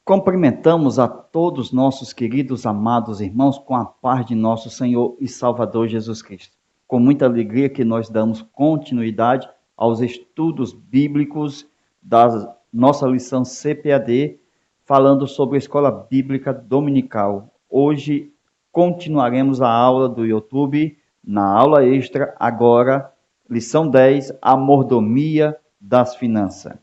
Cumprimentamos a todos nossos queridos, amados irmãos com a paz de nosso Senhor e Salvador Jesus Cristo. Com muita alegria que nós damos continuidade aos estudos bíblicos da nossa lição CPAD, falando sobre a Escola Bíblica Dominical. Hoje continuaremos a aula do YouTube, na aula extra, agora, lição 10, a mordomia das finanças.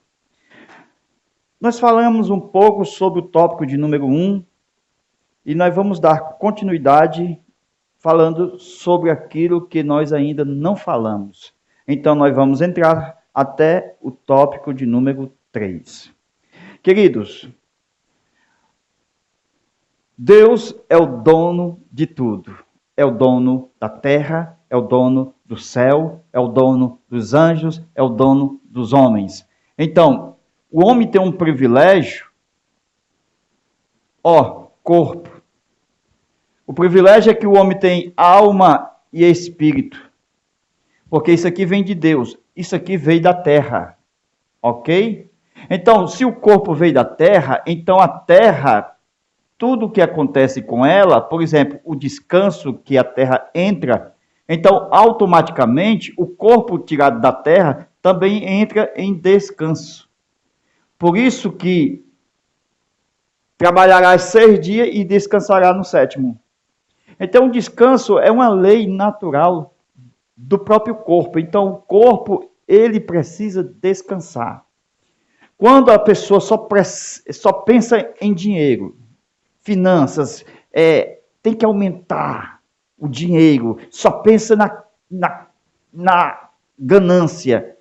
Nós falamos um pouco sobre o tópico de número 1 e nós vamos dar continuidade falando sobre aquilo que nós ainda não falamos. Então, nós vamos entrar até o tópico de número 3. Queridos, Deus é o dono de tudo. É o dono da terra, é o dono do céu, é o dono dos anjos, é o dono dos homens. Então, o homem tem um privilégio, corpo. O privilégio é que o homem tem alma e espírito. Porque isso aqui vem de Deus, isso aqui veio da terra. Ok? Então, se o corpo veio da terra, então a terra, tudo o que acontece com ela, por exemplo, o descanso que a terra entra, então automaticamente o corpo tirado da terra também entra em descanso. Por isso que trabalhará 6 dias e descansará no 7º. Então, o descanso é uma lei natural do próprio corpo. Então, o corpo, ele precisa descansar. Quando a pessoa só pensa em dinheiro, finanças, tem que aumentar o dinheiro, só pensa na ganância,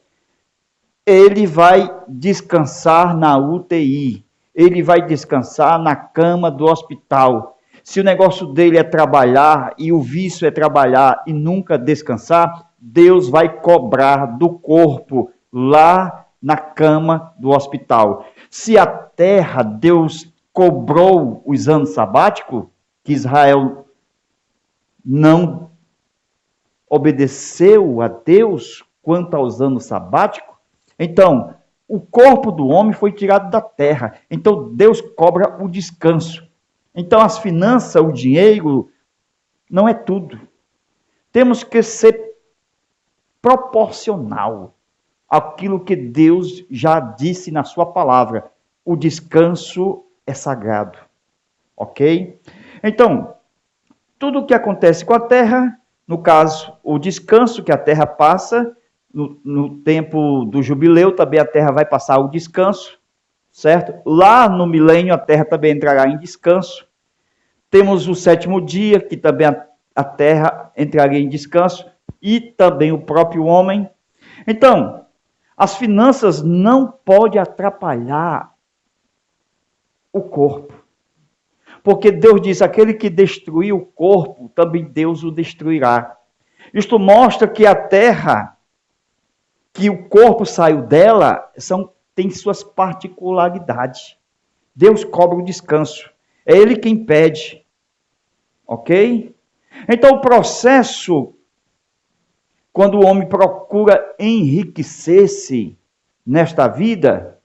ele vai descansar na UTI, ele vai descansar na cama do hospital. Se o negócio dele é trabalhar e o vício é trabalhar e nunca descansar, Deus vai cobrar do corpo lá na cama do hospital. Se a terra, Deus cobrou os anos sabáticos, que Israel não obedeceu a Deus quanto aos anos sabáticos, então, o corpo do homem foi tirado da terra. Então, Deus cobra o descanso. Então, as finanças, o dinheiro, não é tudo. Temos que ser proporcional àquilo que Deus já disse na sua palavra. O descanso é sagrado. Ok? Então, tudo o que acontece com a terra, no caso, o descanso que a terra passa, no tempo do jubileu, também a terra vai passar o descanso, certo? Lá no milênio, a terra também entrará em descanso. Temos o 7º dia, que também a terra entraria em descanso, e também o próprio homem. Então, as finanças não podem atrapalhar o corpo. Porque Deus diz, aquele que destruir o corpo, também Deus o destruirá. Isto mostra que a terra, que o corpo saiu dela, tem suas particularidades. Deus cobra o descanso. É Ele quem pede. Ok? Então, o processo, quando o homem procura enriquecer-se nesta vida,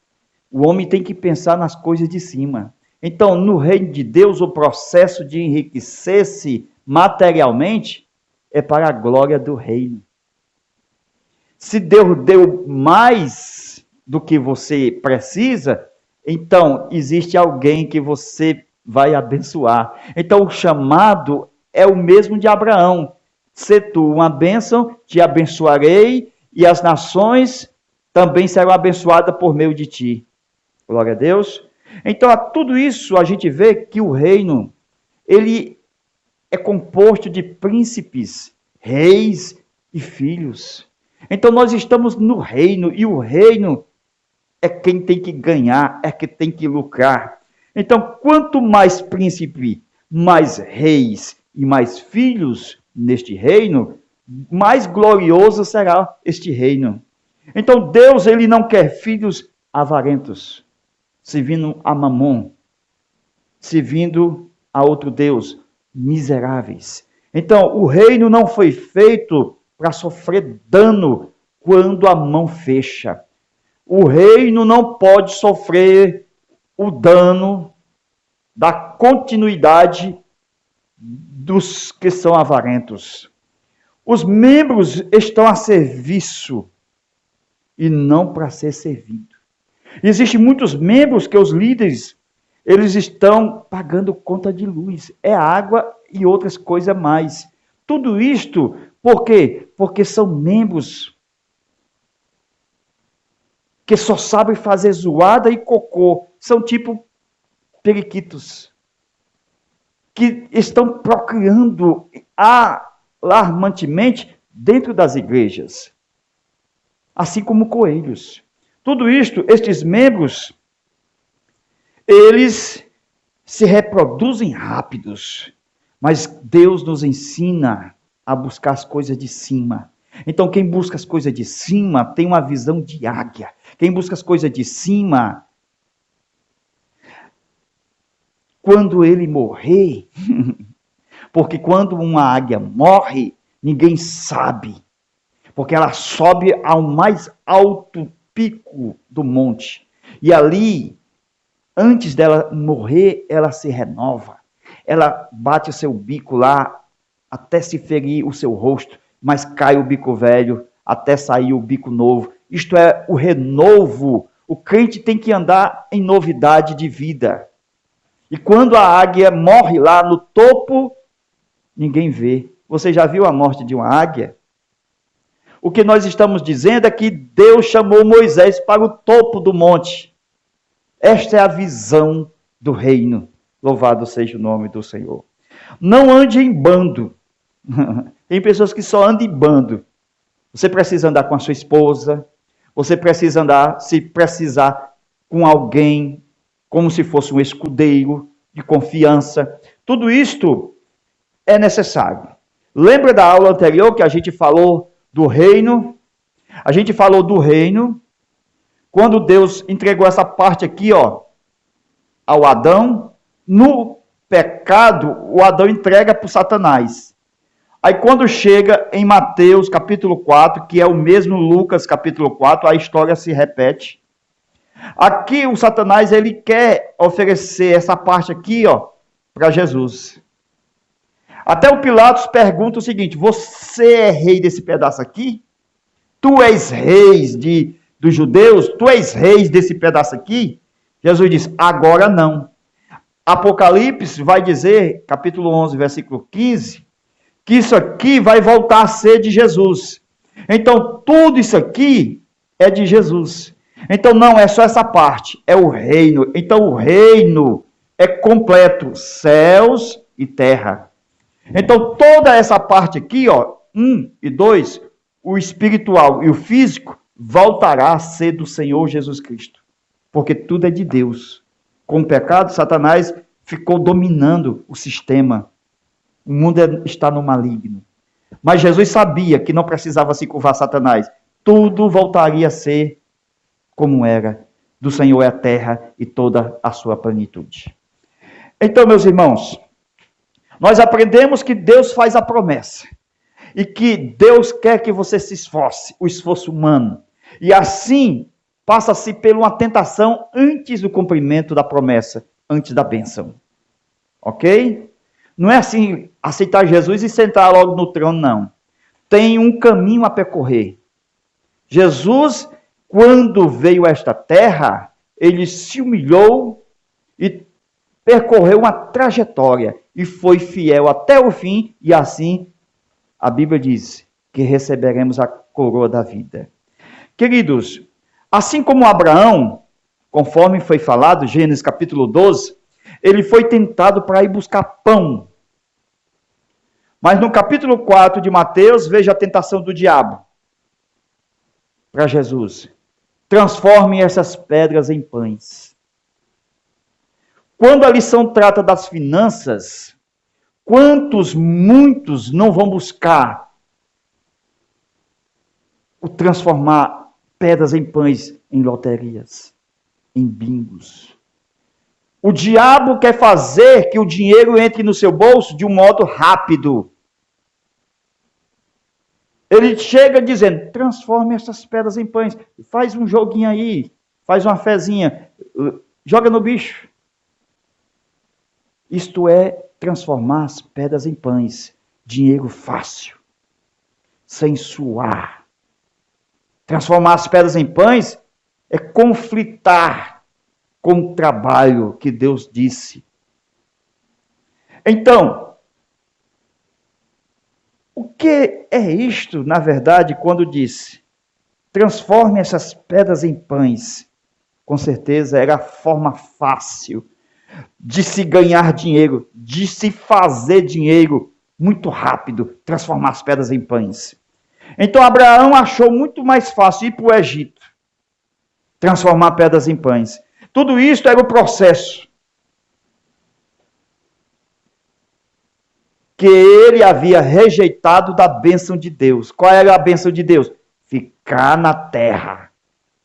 o homem tem que pensar nas coisas de cima. Então, no reino de Deus, o processo de enriquecer-se materialmente é para a glória do reino. Se Deus deu mais do que você precisa, então existe alguém que você vai abençoar. Então o chamado é o mesmo de Abraão. Se tu uma bênção, te abençoarei e as nações também serão abençoadas por meio de ti. Glória a Deus. Então a tudo isso a gente vê que o reino, ele é composto de príncipes, reis e filhos. Então nós estamos no reino, e o reino é quem tem que ganhar, é quem tem que lucrar. Então, quanto mais príncipe, mais reis e mais filhos neste reino, mais glorioso será este reino. Então Deus, ele não quer filhos avarentos, servindo a Mamon, servindo a outro Deus, miseráveis. Então, o reino não foi feito para sofrer dano quando a mão fecha. O reino não pode sofrer o dano da continuidade dos que são avarentos. Os membros estão a serviço e não para ser servido. Existem muitos membros que os líderes, eles estão pagando conta de luz. É água e outras coisas mais. Tudo isto, por quê? Porque são membros que só sabem fazer zoada e cocô. São tipo periquitos. Que estão procriando alarmantemente dentro das igrejas. Assim como coelhos. Tudo isto, estes membros, eles se reproduzem rápidos. Mas Deus nos ensina a buscar as coisas de cima. Então, quem busca as coisas de cima tem uma visão de águia. Quem busca as coisas de cima, quando ele morrer, porque quando uma águia morre, ninguém sabe, porque ela sobe ao mais alto pico do monte, e ali, antes dela morrer, ela se renova, ela bate o seu bico lá, até se ferir o seu rosto, mas cai o bico velho, até sair o bico novo. Isto é o renovo. O crente tem que andar em novidade de vida. E quando a águia morre lá no topo, ninguém vê. Você já viu a morte de uma águia? O que nós estamos dizendo é que Deus chamou Moisés para o topo do monte. Esta é a visão do reino. Louvado seja o nome do Senhor. Não ande em bando. Tem pessoas que só andam em bando. Você precisa andar com a sua esposa. Você precisa andar, se precisar, com alguém, como se fosse um escudeiro de confiança. Tudo isto é necessário. Lembra da aula anterior que a gente falou do reino? A gente falou do reino quando Deus entregou essa parte aqui, ó, ao Adão. No pecado, o Adão entrega para o Satanás. Aí quando chega em Mateus capítulo 4, que é o mesmo Lucas capítulo 4, a história se repete. Aqui o Satanás, ele quer oferecer essa parte aqui, ó, para Jesus. Até o Pilatos pergunta o seguinte: você é rei desse pedaço aqui? Tu és rei dos judeus? Tu és rei desse pedaço aqui? Jesus diz: agora não. Apocalipse vai dizer, capítulo 11, versículo 15, que isso aqui vai voltar a ser de Jesus. Então, tudo isso aqui é de Jesus. Então, não é só essa parte, é o reino. Então, o reino é completo, céus e terra. Então, toda essa parte aqui, ó, 1 e 2, o espiritual e o físico, voltará a ser do Senhor Jesus Cristo. Porque tudo é de Deus. Com o pecado, Satanás ficou dominando o sistema. O mundo está no maligno. Mas Jesus sabia que não precisava se curvar a Satanás. Tudo voltaria a ser como era. Do Senhor é a terra e toda a sua plenitude. Então, meus irmãos, nós aprendemos que Deus faz a promessa. E que Deus quer que você se esforce, o esforço humano. E assim, passa-se por uma tentação antes do cumprimento da promessa, antes da bênção. Ok? Não é assim, aceitar Jesus e sentar logo no trono, não. Tem um caminho a percorrer. Jesus, quando veio a esta terra, ele se humilhou e percorreu uma trajetória e foi fiel até o fim, e assim a Bíblia diz que receberemos a coroa da vida. Queridos, assim como Abraão, conforme foi falado, Gênesis capítulo 12, ele foi tentado para ir buscar pão. Mas no capítulo 4 de Mateus, veja a tentação do diabo para Jesus. Transforme essas pedras em pães. Quando a lição trata das finanças, muitos não vão buscar o transformar pedras em pães em loterias, em bingos. O diabo quer fazer que o dinheiro entre no seu bolso de um modo rápido. Ele chega dizendo: transforme essas pedras em pães. Faz um joguinho aí, faz uma fezinha, joga no bicho. Isto é, transformar as pedras em pães. Dinheiro fácil, sem suar. Transformar as pedras em pães é conflitar com o trabalho que Deus disse. Então, o que é isto, na verdade, quando disse transforme essas pedras em pães? Com certeza era a forma fácil de se ganhar dinheiro, de se fazer dinheiro muito rápido, transformar as pedras em pães. Então Abraão achou muito mais fácil ir para o Egito, transformar pedras em pães. Tudo isso era o processo que ele havia rejeitado da bênção de Deus. Qual era a bênção de Deus? Ficar na terra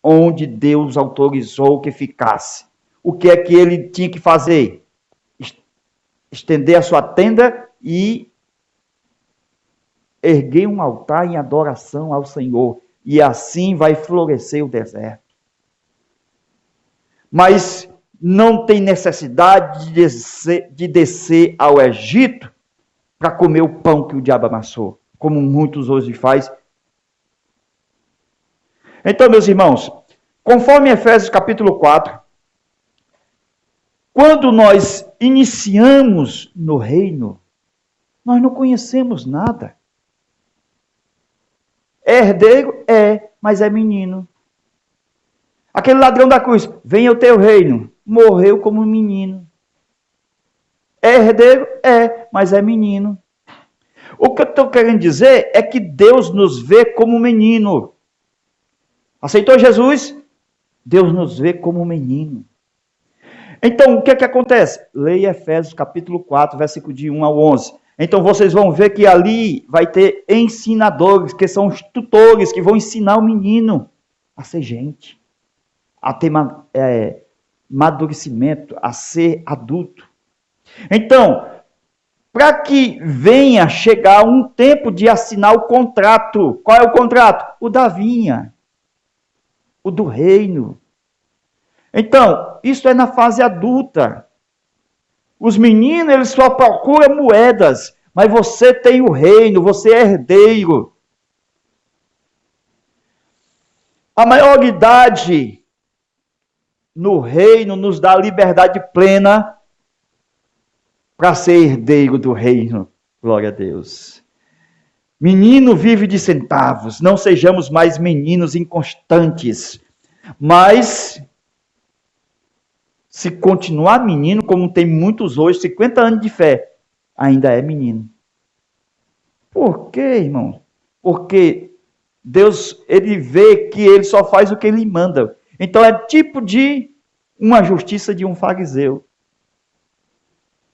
onde Deus autorizou que ficasse. O que é que ele tinha que fazer? Estender a sua tenda e erguer um altar em adoração ao Senhor. E assim vai florescer o deserto. Mas não tem necessidade de descer ao Egito para comer o pão que o diabo amassou, como muitos hoje fazem. Então, meus irmãos, conforme Efésios capítulo 4, quando nós iniciamos no reino, nós não conhecemos nada. É herdeiro? É, mas é menino. Aquele ladrão da cruz, venha o teu reino, morreu como menino. É herdeiro? É, mas é menino. O que eu estou querendo dizer é que Deus nos vê como menino. Aceitou Jesus? Deus nos vê como menino. Então, o que é que acontece? Leia Efésios capítulo 4, versículo de 1 ao 11. Então, vocês vão ver que ali vai ter ensinadores, que são os tutores, que vão ensinar o menino a ser gente, a ter amadurecimento, a ser adulto. Então, para que venha chegar um tempo de assinar o contrato. Qual é o contrato? O da vinha. O do reino. Então, isso é na fase adulta. Os meninos, eles só procuram moedas, mas você tem o reino, você é herdeiro. A maioridade no reino nos dá liberdade plena para ser herdeiro do reino. Glória a Deus. Menino vive de centavos, não sejamos mais meninos inconstantes, mas se continuar menino, como tem muitos hoje, 50 anos de fé, ainda é menino. Por quê, irmão? Porque Deus, ele vê que ele só faz o que ele manda. Então é tipo de uma justiça de um fariseu.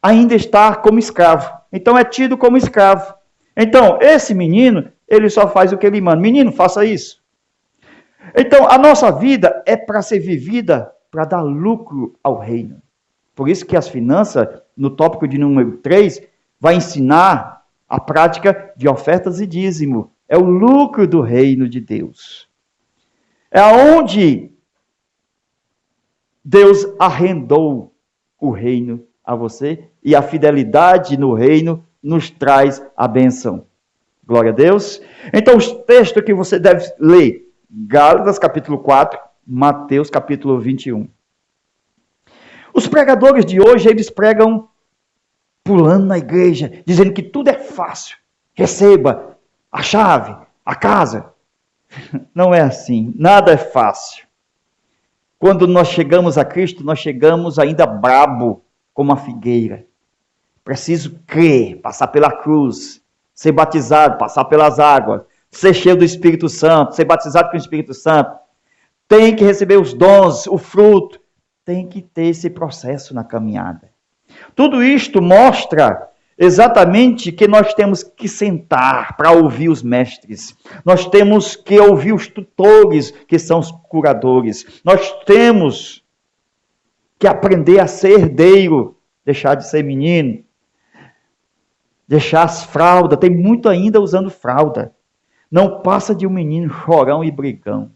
Ainda está como escravo. Então é tido como escravo. Então, esse menino, ele só faz o que ele manda. Menino, faça isso. Então, a nossa vida é para ser vivida para dar lucro ao reino. Por isso que as finanças, no tópico de número 3, vai ensinar a prática de ofertas e dízimo. É o lucro do reino de Deus. É onde Deus arrendou o reino a você e a fidelidade no reino nos traz a bênção. Glória a Deus. Então, os textos que você deve ler, Gálatas capítulo 4, Mateus capítulo 21. Os pregadores de hoje, eles pregam pulando na igreja, dizendo que tudo é fácil. Receba a chave, a casa. Não é assim, nada é fácil. Quando nós chegamos a Cristo, nós chegamos ainda brabo, como a figueira. Preciso crer, passar pela cruz, ser batizado, passar pelas águas, ser cheio do Espírito Santo, ser batizado com o Espírito Santo. Tem que receber os dons, o fruto. Tem que ter esse processo na caminhada. Tudo isto mostra exatamente que nós temos que sentar para ouvir os mestres. Nós temos que ouvir os tutores, que são os curadores. Nós temos que aprender a ser herdeiro, deixar de ser menino. Deixar as fraldas, tem muito ainda usando fralda. Não passa de um menino chorão e brigão.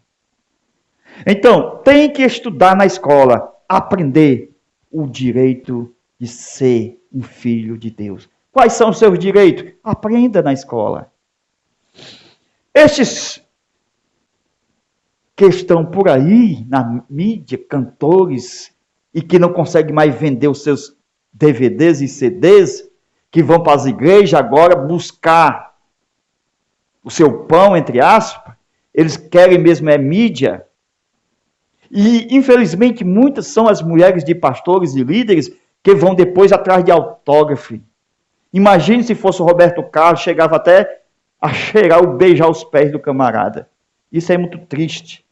Então, tem que estudar na escola, aprender o direito de ser um filho de Deus. Quais são os seus direitos? Aprenda na escola. Estes que estão por aí na mídia, cantores, e que não conseguem mais vender os seus DVDs e CDs, que vão para as igrejas agora buscar o seu pão, entre aspas, eles querem mesmo mídia. E, infelizmente, muitas são as mulheres de pastores e líderes que vão depois atrás de autógrafo. Imagine se fosse o Roberto Carlos, chegava até a cheirar ou beijar os pés do camarada. Isso é muito triste.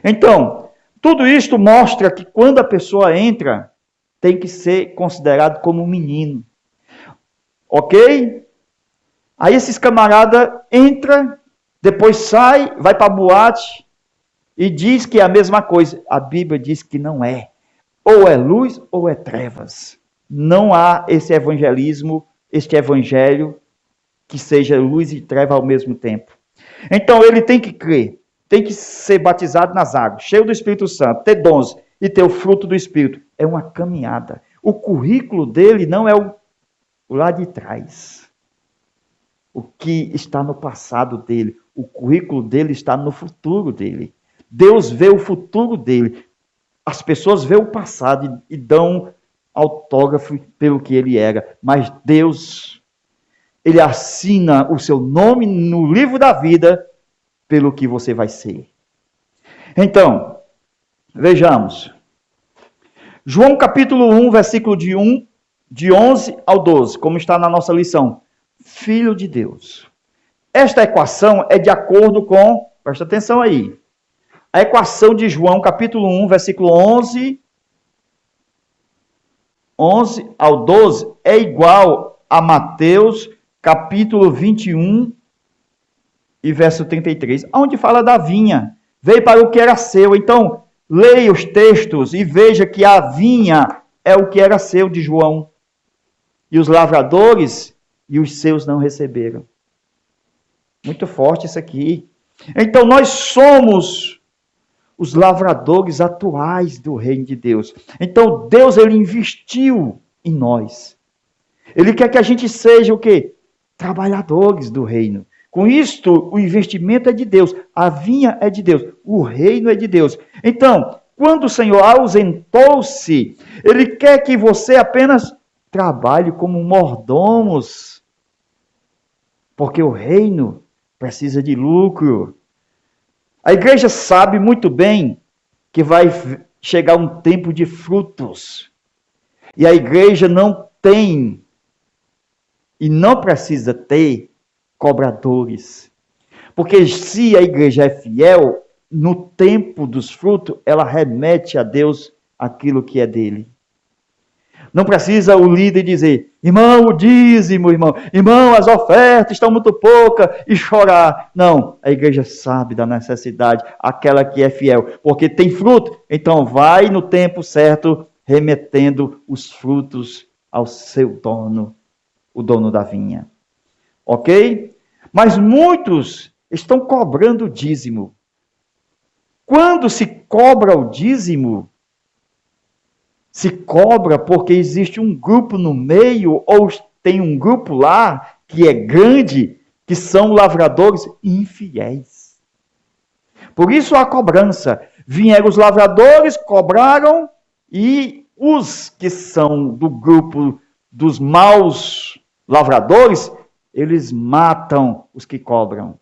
Então, tudo isto mostra que quando a pessoa entra, tem que ser considerado como um menino. Ok? Aí esses camaradas entram, depois sai, vai para a boate e diz que é a mesma coisa. A Bíblia diz que não é. Ou é luz ou é trevas. Não há esse evangelismo, este evangelho que seja luz e treva ao mesmo tempo. Então ele tem que crer, tem que ser batizado nas águas, cheio do Espírito Santo, ter dons e ter o fruto do Espírito. É uma caminhada. O currículo dele não é o lá de trás. O que está no passado dele. O currículo dele está no futuro dele. Deus vê o futuro dele. As pessoas veem o passado e dão autógrafo pelo que ele era. Mas Deus, ele assina o seu nome no livro da vida pelo que você vai ser. Então, vejamos. João capítulo 1, versículo de 11 ao 12, como está na nossa lição. Filho de Deus. Esta equação é de acordo com, presta atenção aí, a equação de João capítulo 1, versículo 11 ao 12 é igual a Mateus capítulo 21 e verso 33, onde fala da vinha. Veio para o que era seu. Então, leia os textos e veja que a vinha é o que era seu de João. E os lavradores e os seus não receberam. Muito forte isso aqui. Então, nós somos os lavradores atuais do reino de Deus. Então, Deus, ele investiu em nós. Ele quer que a gente seja o quê? Trabalhadores do reino. Com isto, o investimento é de Deus. A vinha é de Deus. O reino é de Deus. Então, quando o Senhor ausentou-se, ele quer que você apenas trabalhe como mordomos. Porque o reino precisa de lucro. A igreja sabe muito bem que vai chegar um tempo de frutos. E a igreja não tem e não precisa ter cobradores. Porque se a igreja é fiel, no tempo dos frutos, ela remete a Deus aquilo que é dele. Não precisa o líder dizer, irmão, o dízimo, irmão, as ofertas estão muito poucas, e chorar. Não, a igreja sabe da necessidade, aquela que é fiel, porque tem fruto, então vai no tempo certo, remetendo os frutos ao seu dono, o dono da vinha. Ok? Mas muitos estão cobrando o dízimo. Quando se cobra o dízimo, se cobra porque existe um grupo no meio, ou tem um grupo lá que é grande, que são lavradores infiéis. Por isso a cobrança. Vieram os lavradores, cobraram, e os que são do grupo dos maus lavradores, eles matam os que cobram.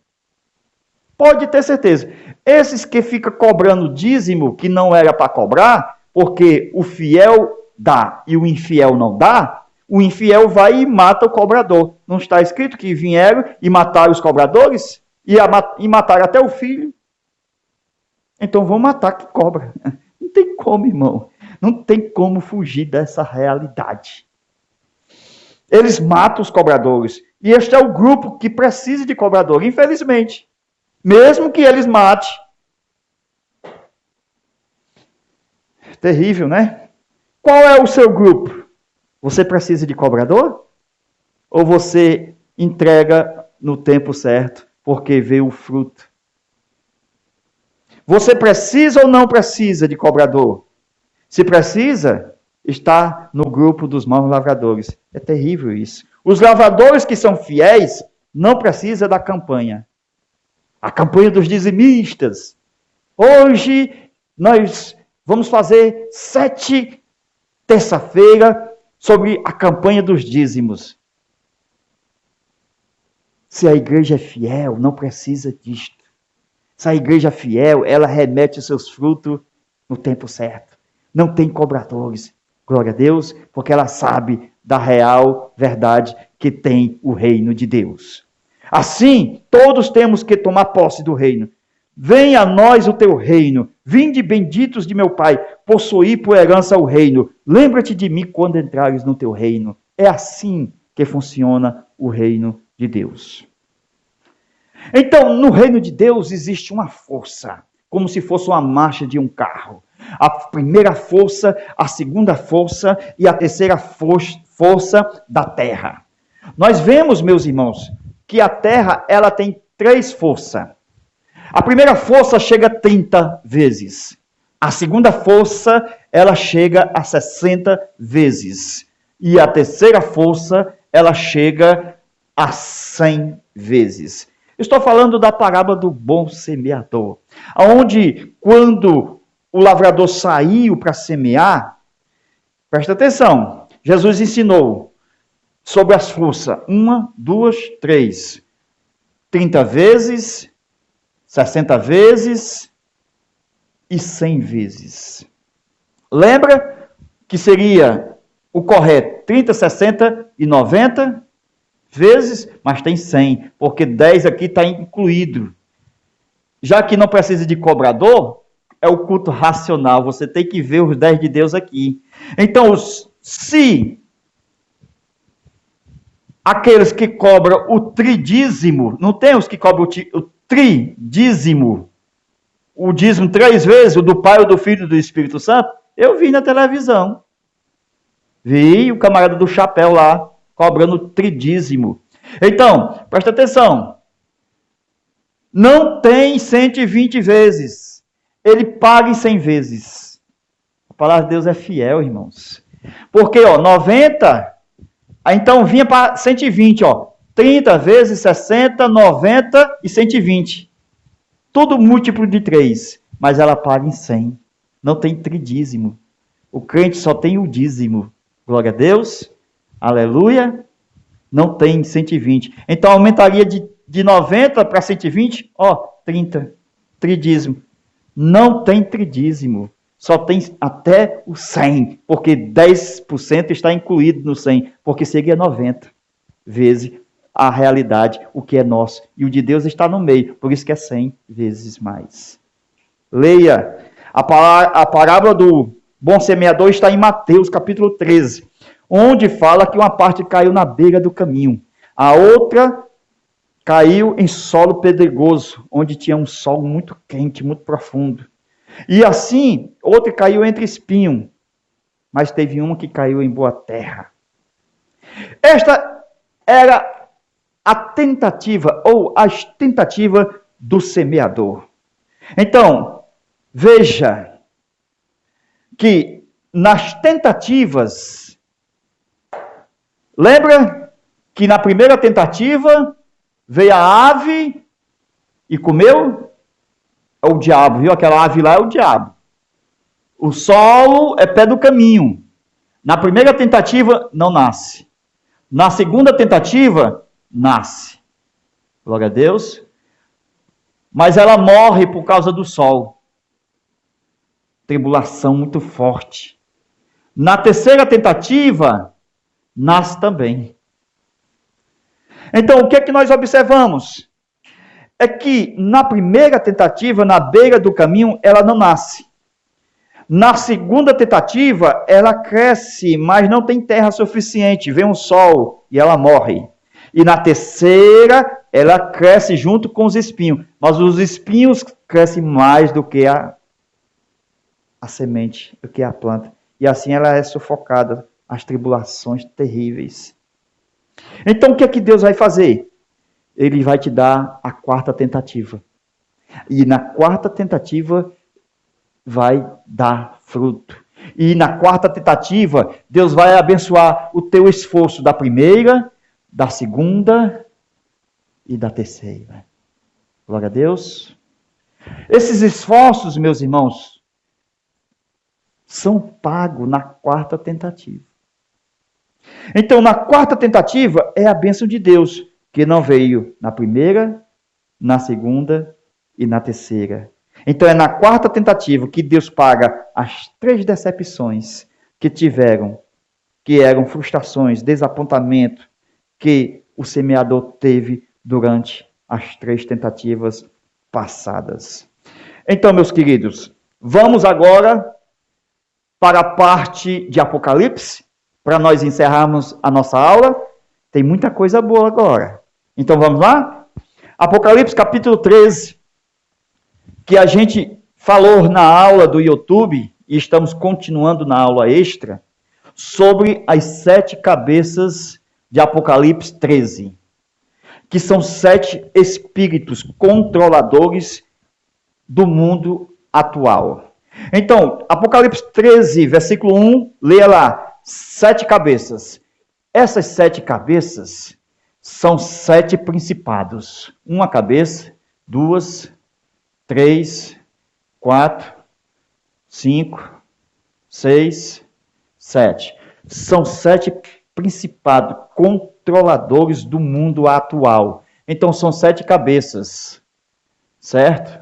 Pode ter certeza. Esses que ficam cobrando dízimo, que não era para cobrar, porque o fiel dá e o infiel não dá, o infiel vai e mata o cobrador. Não está escrito que vieram e mataram os cobradores? E mataram até o filho? Então vão matar que cobra. Não tem como, irmão. Não tem como fugir dessa realidade. Eles matam os cobradores. E este é o grupo que precisa de cobrador, infelizmente. Mesmo que eles matem. Terrível, né? Qual é o seu grupo? Você precisa de cobrador? Ou você entrega no tempo certo, porque vê o fruto? Você precisa ou não precisa de cobrador? Se precisa, está no grupo dos maus lavradores. É terrível isso. Os lavradores que são fiéis não precisam da campanha. A campanha dos dizimistas. Hoje nós vamos fazer 7 terça-feira sobre a campanha dos dízimos. Se a igreja é fiel, não precisa disto. Se a igreja é fiel, ela remete os seus frutos no tempo certo. Não tem cobradores. Glória a Deus, porque ela sabe da real verdade que tem o reino de Deus. Assim, todos temos que tomar posse do reino. Venha a nós o teu reino. Vinde benditos de meu Pai, possuí por herança o reino. Lembra-te de mim quando entrares no teu reino. É assim que funciona o reino de Deus. Então, no reino de Deus existe uma força, como se fosse uma marcha de um carro. A primeira força, a segunda força e a terceira força da terra. Nós vemos, meus irmãos, que a terra ela tem 3 forças. A primeira força chega a 30 vezes. A segunda força, ela chega a 60 vezes. E a terceira força, ela chega a 100 vezes. Estou falando da parábola do bom semeador. Onde, quando o lavrador saiu para semear, presta atenção, Jesus ensinou sobre as forças. 1, 2, 3. 30 vezes, 60 vezes e 100 vezes. Lembra que seria o correto 30, 60 e 90 vezes, mas tem 100, porque 10 aqui está incluído. Já que não precisa de cobrador, é o culto racional, você tem que ver os 10 de Deus aqui. Então, se aqueles que cobram o tridízimo, não tem os que cobram o tridízimo, o dízimo 3 vezes, o do Pai, o do Filho e do Espírito Santo, eu vi na televisão. Vi o camarada do chapéu lá, cobrando o tridízimo. Então, presta atenção. Não tem 120 vezes. Ele paga em 100 vezes. A palavra de Deus é fiel, irmãos. Porque, 90, então vinha para 120, 30 vezes 60, 90 e 120. Tudo múltiplo de 3, mas ela paga em 100. Não tem tridízimo. O crente só tem o dízimo. Glória a Deus. Aleluia. Não tem 120. Então aumentaria de 90 para 120, 30. Tridízimo. Não tem tridízimo. Só tem até o 100, porque 10% está incluído no 100, porque seria 90 vezes a realidade, o que é nosso. E o de Deus está no meio, por isso que é 100 vezes mais. Leia. A parábola do bom semeador está em Mateus, capítulo 13, onde fala que uma parte caiu na beira do caminho. A outra caiu em solo pedregoso, onde tinha um solo muito quente, muito profundo. E assim, outra caiu entre espinho, mas teve uma que caiu em boa terra. Esta era a tentativa, ou as tentativas do semeador. Então, veja que nas tentativas, lembra que na primeira tentativa veio a ave e comeu? É o diabo, viu? Aquela ave lá é o diabo. O solo é pé do caminho. Na primeira tentativa, não nasce. Na segunda tentativa, nasce. Glória a Deus. Mas ela morre por causa do sol. Tribulação muito forte. Na terceira tentativa, nasce também. Então, o que é que nós observamos? É que na primeira tentativa, na beira do caminho, ela não nasce. Na segunda tentativa, ela cresce, mas não tem terra suficiente. Vem um sol e ela morre. E na terceira, ela cresce junto com os espinhos. Mas os espinhos crescem mais do que a semente, do que a planta. E assim ela é sufocada. As tribulações terríveis. Então, o que é que Deus vai fazer? Ele vai te dar a quarta tentativa. E na quarta tentativa vai dar fruto. E na quarta tentativa, Deus vai abençoar o teu esforço da primeira, da segunda e da terceira. Glória a Deus. Esses esforços, meus irmãos, são pagos na quarta tentativa. Então, na quarta tentativa, é a bênção de Deus, que não veio na primeira, na segunda e na terceira. Então, é na quarta tentativa que Deus paga as 3 decepções que tiveram, que eram frustrações, desapontamento, que o semeador teve durante as 3 tentativas passadas. Então, meus queridos, vamos agora para a parte de Apocalipse, para nós encerrarmos a nossa aula. Tem muita coisa boa agora. Então, vamos lá? Apocalipse capítulo 13, que a gente falou na aula do YouTube, e estamos continuando na aula extra, sobre as 7 cabeças de Apocalipse 13, que são 7 espíritos controladores do mundo atual. Então, Apocalipse 13, versículo 1, leia lá, 7 cabeças. Essas 7 cabeças são 7 principados. Uma cabeça, 2, 3, 4, 5, 6, 7. São 7 principados, controladores do mundo atual. Então, são 7 cabeças, certo?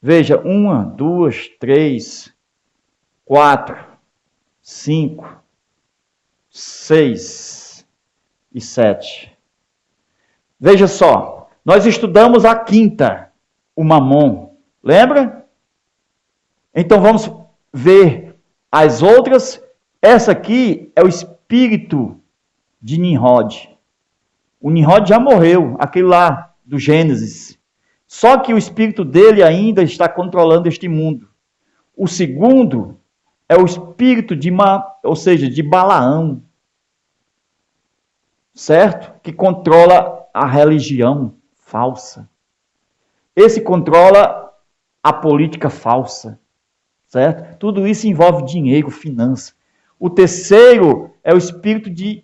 Veja, 1, 2, 3, 4, 5, 6 e 7. Veja só, nós estudamos a quinta, o Mamon, lembra? Então vamos ver as outras. Essa aqui é o espírito de Nimrod. O Nimrod já morreu, aquele lá do Gênesis. Só que o espírito dele ainda está controlando este mundo. O segundo é o espírito de Balaão, certo? Que controla a religião falsa. Esse controla a política falsa, certo? Tudo isso envolve dinheiro, finança. O terceiro é o espírito de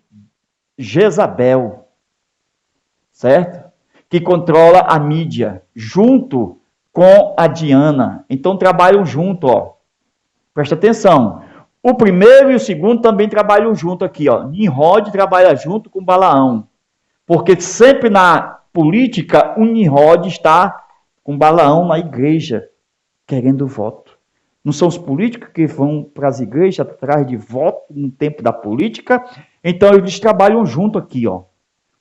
Jezabel, certo? Que controla a mídia, junto com a Diana. Então trabalham junto, ó. Presta atenção. O primeiro e o segundo também trabalham junto aqui, ó. Nimrod trabalha junto com Balaão. Porque sempre na política, o Nimrod está com Balaão na igreja, querendo voto. Não são os políticos que vão para as igrejas atrás de voto no tempo da política? Então eles trabalham junto aqui, ó.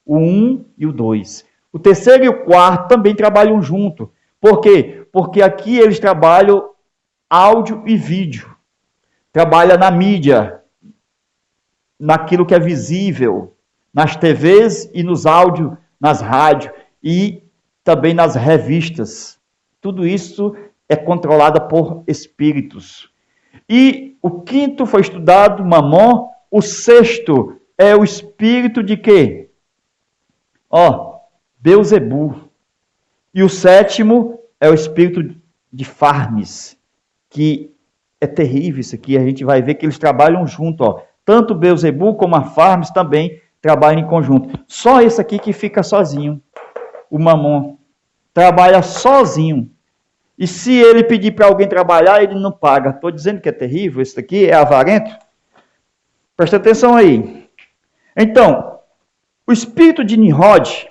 O 1 e o 2. O terceiro e o quarto também trabalham junto. Por quê? Porque aqui eles trabalham áudio e vídeo. Trabalha na mídia, naquilo que é visível, nas TVs e nos áudios, nas rádios e também nas revistas. Tudo isso é controlado por espíritos. E o quinto foi estudado, Mamon. O sexto é o espírito de quê? Beuzebu. E o sétimo é o espírito de Farmes, que é terrível isso aqui. A gente vai ver que eles trabalham junto, ó. Tanto Beuzebu como a Farmes também trabalham em conjunto. Só esse aqui que fica sozinho, o Mamon. Trabalha sozinho. E se ele pedir para alguém trabalhar, ele não paga. Estou dizendo que é terrível, isso aqui é avarento. Presta atenção aí. Então, o espírito de Nimrod,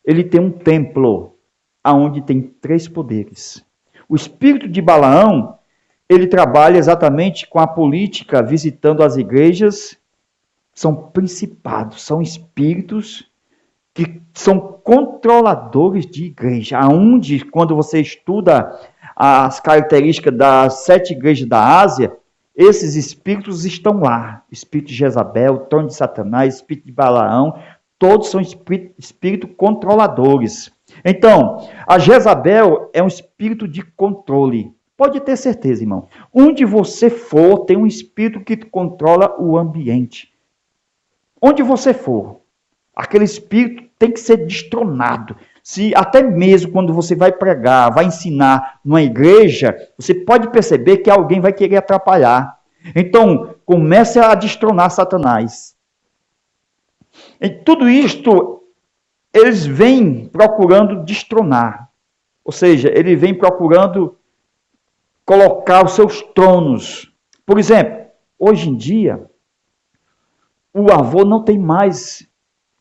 ele tem um templo, onde tem 3 poderes. O espírito de Balaão, ele trabalha exatamente com a política, visitando as igrejas. São principados, são espíritos que são controladores de igreja. Aonde, quando você estuda as características das 7 igrejas da Ásia, esses espíritos estão lá. Espírito de Jezabel, trono de Satanás, espírito de Balaão, todos são espíritos controladores. Então, a Jezabel é um espírito de controle. Pode ter certeza, irmão. Onde você for, tem um espírito que controla o ambiente. Onde você for, aquele espírito tem que ser destronado. Se até mesmo quando você vai pregar, vai ensinar numa igreja, você pode perceber que alguém vai querer atrapalhar. Então, comece a destronar Satanás. E tudo isto, eles vêm procurando destronar. Ou seja, ele vem procurando colocar os seus tronos. Por exemplo, hoje em dia, o avô não tem mais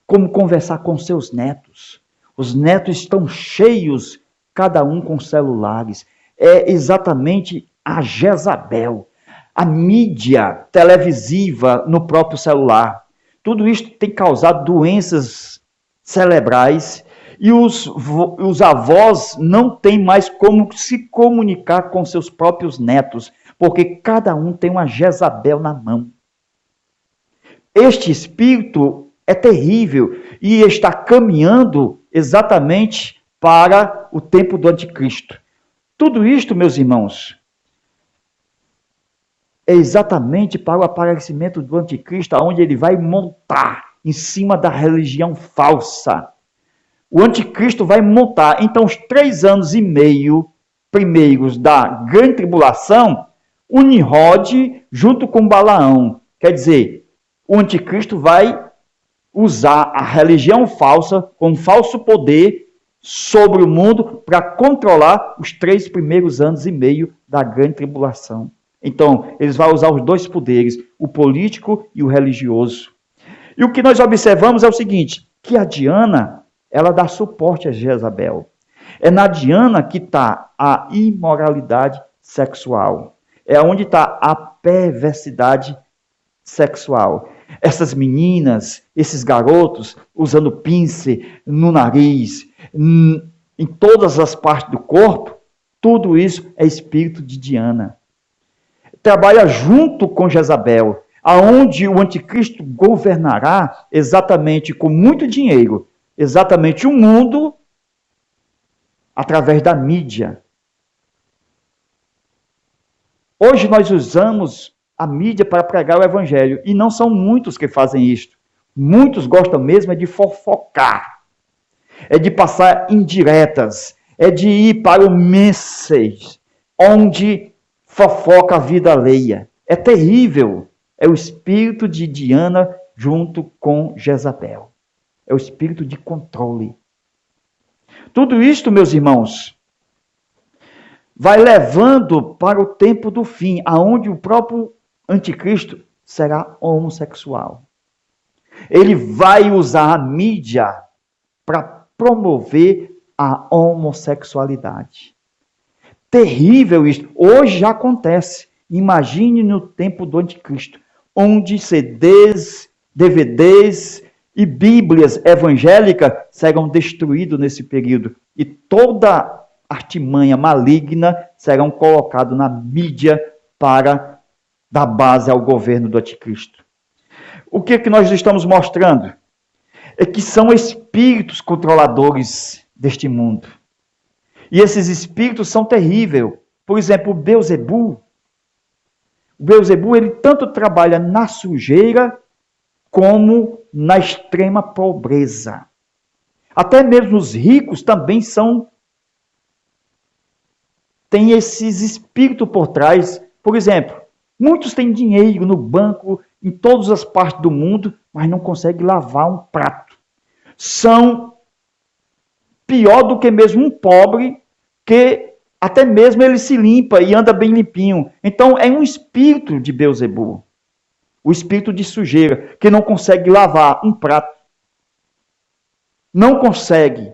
como conversar com seus netos. Os netos estão cheios, cada um com celulares. É exatamente a Jezabel, a mídia televisiva no próprio celular. Tudo isso tem causado doenças cerebrais e os avós não têm mais como se comunicar com seus próprios netos, porque cada um tem uma Jezabel na mão. Este espírito é terrível e está caminhando exatamente para o tempo do anticristo. Tudo isto, meus irmãos, é exatamente para o aparecimento do anticristo, onde ele vai montar em cima da religião falsa. O anticristo vai montar. Então, os 3 anos e meio primeiros da grande tribulação, o Nimrod junto com Balaão. Quer dizer, o anticristo vai usar a religião falsa com falso poder sobre o mundo para controlar os 3 primeiros anos e meio da grande tribulação. Então, eles vão usar os 2 poderes, o político e o religioso. E o que nós observamos é o seguinte, que a Diana, ela dá suporte a Jezabel. É na Diana que está a imoralidade sexual. É onde está a perversidade sexual. Essas meninas, esses garotos, usando pince no nariz, em todas as partes do corpo, tudo isso é espírito de Diana. Trabalha junto com Jezabel, aonde o anticristo governará exatamente com muito dinheiro, exatamente o mundo através da mídia. Hoje nós usamos a mídia para pregar o evangelho, e não são muitos que fazem isto. Muitos gostam mesmo de fofocar, é de passar indiretas, é de ir para o message, onde fofoca a vida alheia. É terrível. É o espírito de Diana junto com Jezabel. É o espírito de controle. Tudo isto, meus irmãos, vai levando para o tempo do fim, aonde o próprio anticristo será homossexual. Ele vai usar a mídia para promover a homossexualidade. Terrível isso. Hoje já acontece. Imagine no tempo do anticristo, onde CDs, DVDs e Bíblias evangélicas serão destruídos nesse período. E toda artimanha maligna serão colocados na mídia para dar base ao governo do anticristo. O que nós estamos mostrando? É que são espíritos controladores deste mundo. E esses espíritos são terríveis. Por exemplo, o Beelzebu. O Beelzebu, ele tanto trabalha na sujeira como na extrema pobreza. Até mesmo os ricos também têm esses espíritos por trás. Por exemplo, muitos têm dinheiro no banco, em todas as partes do mundo, mas não conseguem lavar um prato. São pior do que mesmo um pobre, que até mesmo ele se limpa e anda bem limpinho. Então, é um espírito de Beelzebu. O espírito de sujeira, que não consegue lavar um prato. Não consegue.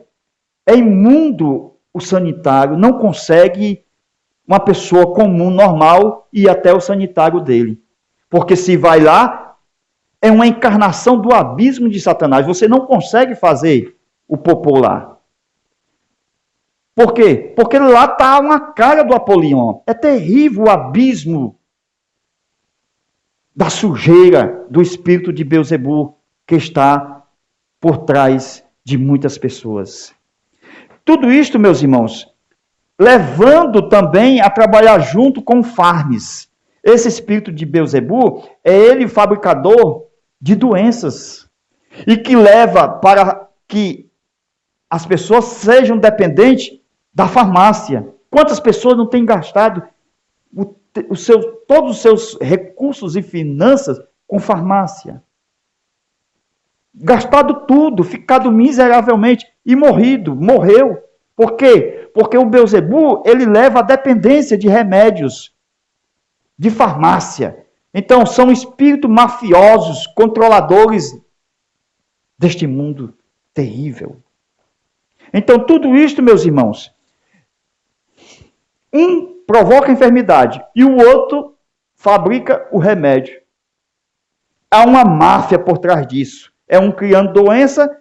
É imundo o sanitário, não consegue uma pessoa comum, normal, ir até o sanitário dele. Porque se vai lá, é uma encarnação do abismo de Satanás. Você não consegue fazer o popô lá. Por quê? Porque lá está uma cara do Apolion. É terrível o abismo da sujeira do espírito de Beelzebu que está por trás de muitas pessoas. Tudo isto, meus irmãos, levando também a trabalhar junto com Farmes. Esse espírito de Beelzebu é ele o fabricador de doenças e que leva para que as pessoas sejam dependentes da farmácia. Quantas pessoas não têm gastado o todos os seus recursos e finanças com farmácia. Gastado tudo, ficado miseravelmente e morreu. Por quê? Porque o Beelzebu, ele leva à dependência de remédios, de farmácia. Então, são espíritos mafiosos, controladores deste mundo terrível. Então, tudo isto, meus irmãos, um provoca enfermidade e o outro fabrica o remédio. Há uma máfia por trás disso. É um criando doença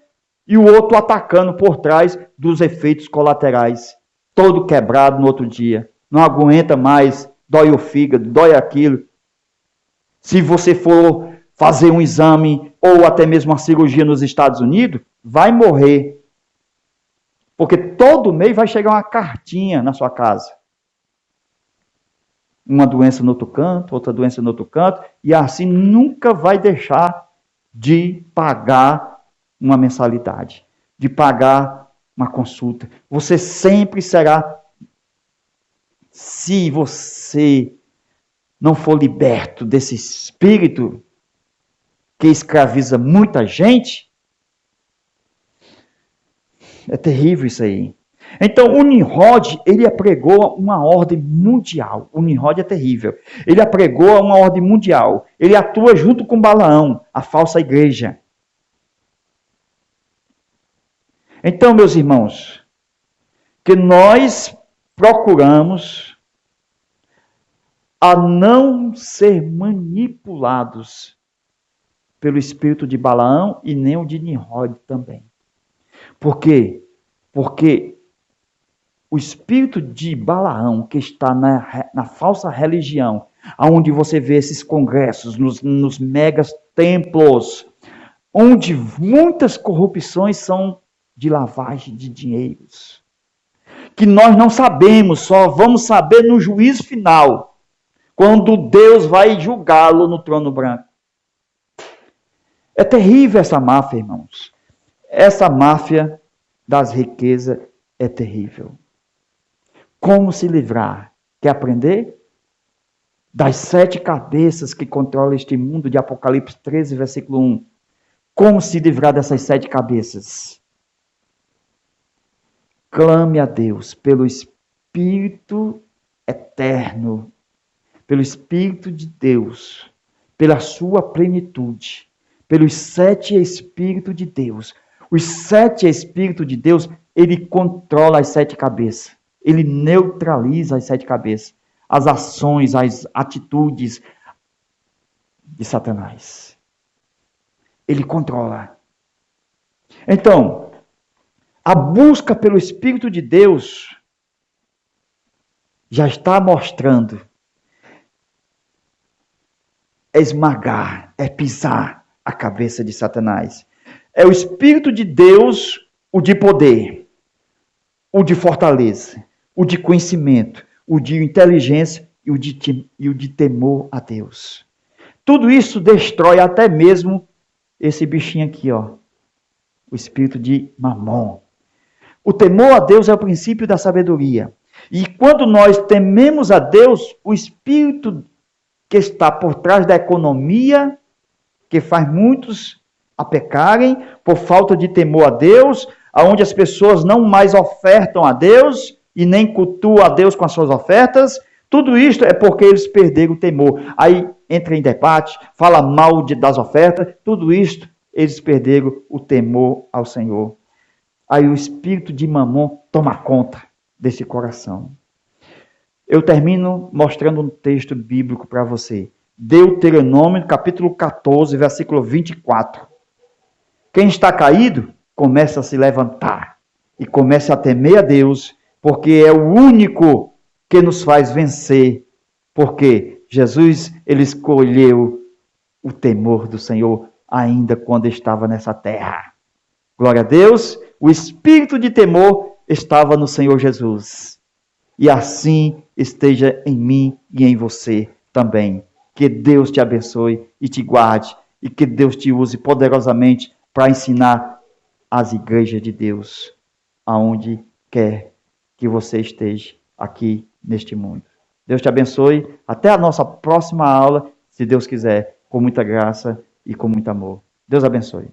e o outro atacando por trás dos efeitos colaterais. Todo quebrado no outro dia. Não aguenta mais, dói o fígado, dói aquilo. Se você for fazer um exame ou até mesmo uma cirurgia nos Estados Unidos, vai morrer. Porque todo mês vai chegar uma cartinha na sua casa. Uma doença no outro canto, outra doença no outro canto, e assim nunca vai deixar de pagar uma mensalidade, de pagar uma consulta. Você sempre será, se você não for liberto desse espírito que escraviza muita gente, é terrível isso aí. Então, o Nimrod, ele apregou uma ordem mundial. O Nimrod é terrível. Ele apregou uma ordem mundial. Ele atua junto com Balaão, a falsa igreja. Então, meus irmãos, que nós procuramos a não ser manipulados pelo espírito de Balaão e nem o de Nimrod também. Por quê? Porque o espírito de Balaão, que está na falsa religião, onde você vê esses congressos, nos megas templos, onde muitas corrupções são de lavagem de dinheiros, que nós não sabemos, só vamos saber no juízo final, quando Deus vai julgá-lo no trono branco. É terrível essa máfia, irmãos. Essa máfia das riquezas é terrível. Como se livrar? Quer aprender? Das 7 cabeças que controlam este mundo, de Apocalipse 13, versículo 1. Como se livrar dessas 7 cabeças? Clame a Deus pelo Espírito eterno, pelo Espírito de Deus, pela sua plenitude, pelos 7 Espíritos de Deus. Os 7 Espíritos de Deus, ele controla as 7 cabeças. Ele neutraliza as 7 cabeças, as ações, as atitudes de Satanás. Ele controla. Então, a busca pelo Espírito de Deus já está mostrando é esmagar, é pisar a cabeça de Satanás. É o Espírito de Deus, o de poder, o de fortaleza, o de conhecimento, o de inteligência e o de temor a Deus. Tudo isso destrói até mesmo esse bichinho aqui, ó, o espírito de Mamon. O temor a Deus é o princípio da sabedoria. E quando nós tememos a Deus, o espírito que está por trás da economia, que faz muitos a pecarem por falta de temor a Deus, aonde as pessoas não mais ofertam a Deus e nem cultuam a Deus com as suas ofertas, tudo isto é porque eles perderam o temor. Aí entra em debate, fala mal das ofertas, tudo isto eles perderam o temor ao Senhor. Aí o espírito de Mamon toma conta desse coração. Eu termino mostrando um texto bíblico para você. Deuteronômio, capítulo 14, versículo 24. Quem está caído, começa a se levantar e começa a temer a Deus, porque é o único que nos faz vencer. Porque Jesus, ele escolheu o temor do Senhor ainda quando estava nessa terra. Glória a Deus, o espírito de temor estava no Senhor Jesus. E assim esteja em mim e em você também. Que Deus te abençoe e te guarde, e que Deus te use poderosamente para ensinar as igrejas de Deus, aonde quer que você esteja aqui neste mundo. Deus te abençoe. Até a nossa próxima aula, se Deus quiser, com muita graça e com muito amor. Deus abençoe.